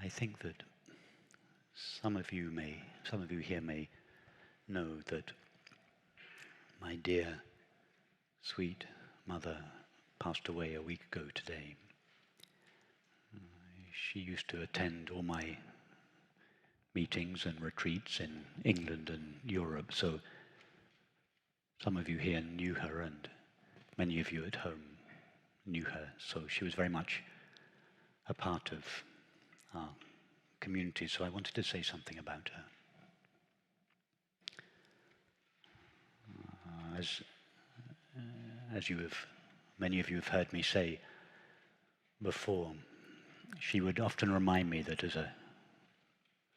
I think that some of you here may know that my dear, sweet mother passed away a week ago today. She used to attend all my meetings and retreats in England and Europe, so some of you here knew her, and many of you at home knew her, so she was very much a part of our community, so I wanted to say something about her. As many of you have heard me say before, she would often remind me that as a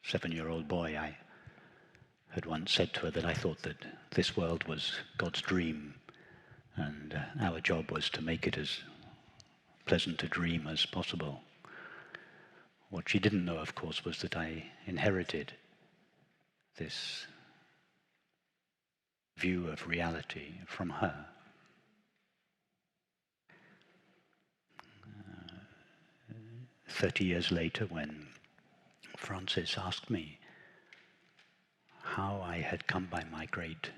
7-year-old boy, I had once said to her that I thought that this world was God's dream, and our job was to make it as pleasant a dream as possible. What she didn't know, of course, was that I inherited this view of reality from her. 30 years later, when Francis asked me how I had come by my great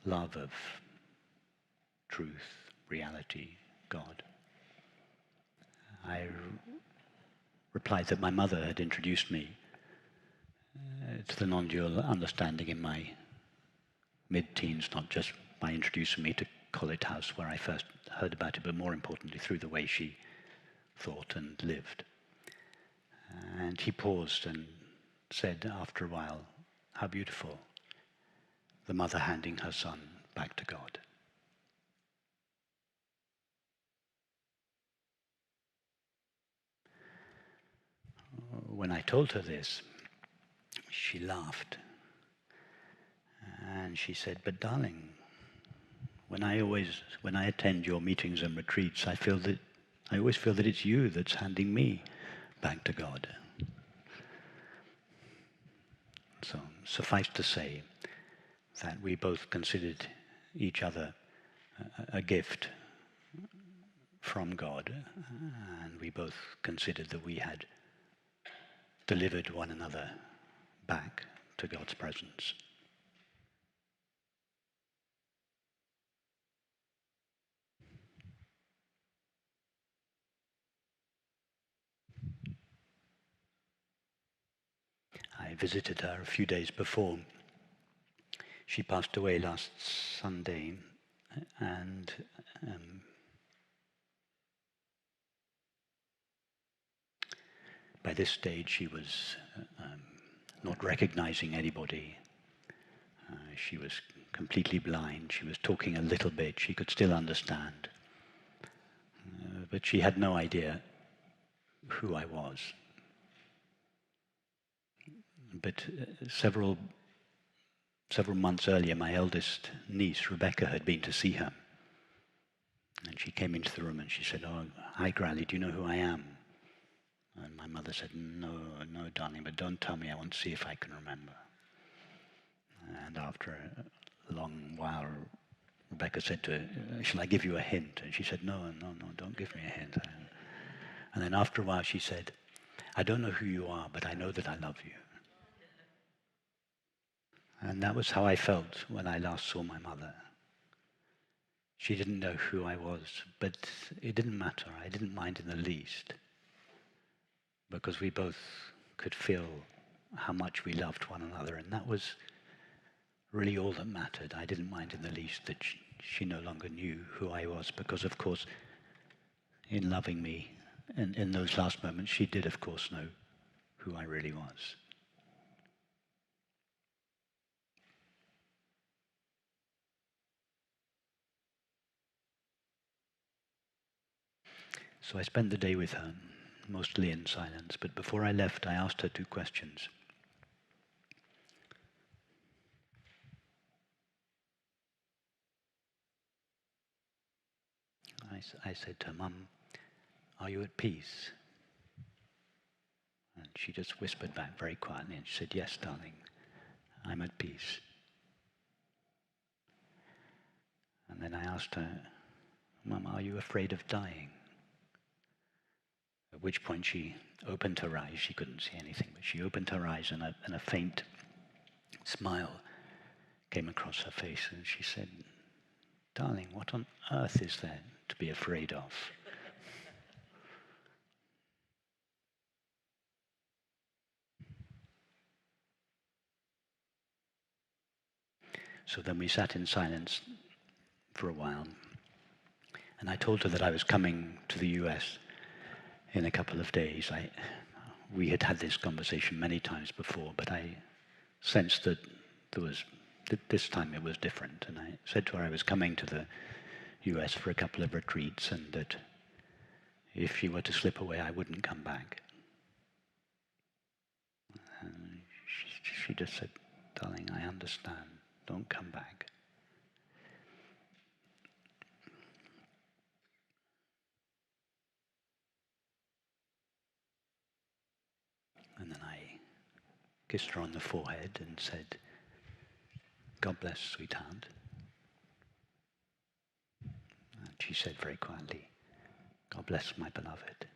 love of truth, reality, God, I replied that my mother had introduced me to the non-dual understanding in my mid-teens, not just by introducing me to College House, where I first heard about it, but more importantly through the way she thought and lived. And he paused and said after a while, how beautiful, the mother handing her son back to God. When I told her this, she laughed. And she said, but darling, when I attend your meetings and retreats, I always feel that it's you that's handing me back to God. So suffice to say that we both considered each other a gift from God, and we both considered that we had delivered one another back to God's presence. I visited her a few days before. She passed away last Sunday, and by this stage she was not recognizing anybody. She was completely blind. She was talking a little bit. She could still understand. But she had no idea who I was. But several months earlier, my eldest niece, Rebecca, had been to see her. And she came into the room and she said, oh, hi, Grally, do you know who I am? And my mother said, no, darling, but don't tell me. I want to see if I can remember. And after a long while, Rebecca said to her, shall I give you a hint? And she said, no, don't give me a hint. And then after a while she said, I don't know who you are, but I know that I love you. And that was how I felt when I last saw my mother. She didn't know who I was, but it didn't matter. I didn't mind in the least, because we both could feel how much we loved one another, and that was really all that mattered. I didn't mind in the least that she no longer knew who I was, because of course in loving me in those last moments she did of course know who I really was. So I spent the day with her, mostly in silence, but before I left I asked her 2 questions. I said to her, Mum, are you at peace? And she just whispered back very quietly and she said, yes, darling, I'm at peace. And then I asked her, Mum, are you afraid of dying? At which point she opened her eyes. She couldn't see anything, but she opened her eyes, and a faint smile came across her face, and she said, "Darling, what on earth is there to be afraid of?" So then we sat in silence for a while, and I told her that I was coming to the US in a couple of days. We had had this conversation many times before, but I sensed that this time it was different. And I said to her I was coming to the US for a couple of retreats, and that if she were to slip away, I wouldn't come back. And she just said, "Darling, I understand. Don't come back." And then I kissed her on the forehead and said, "God bless, sweetheart." And she said very quietly, "God bless, my beloved."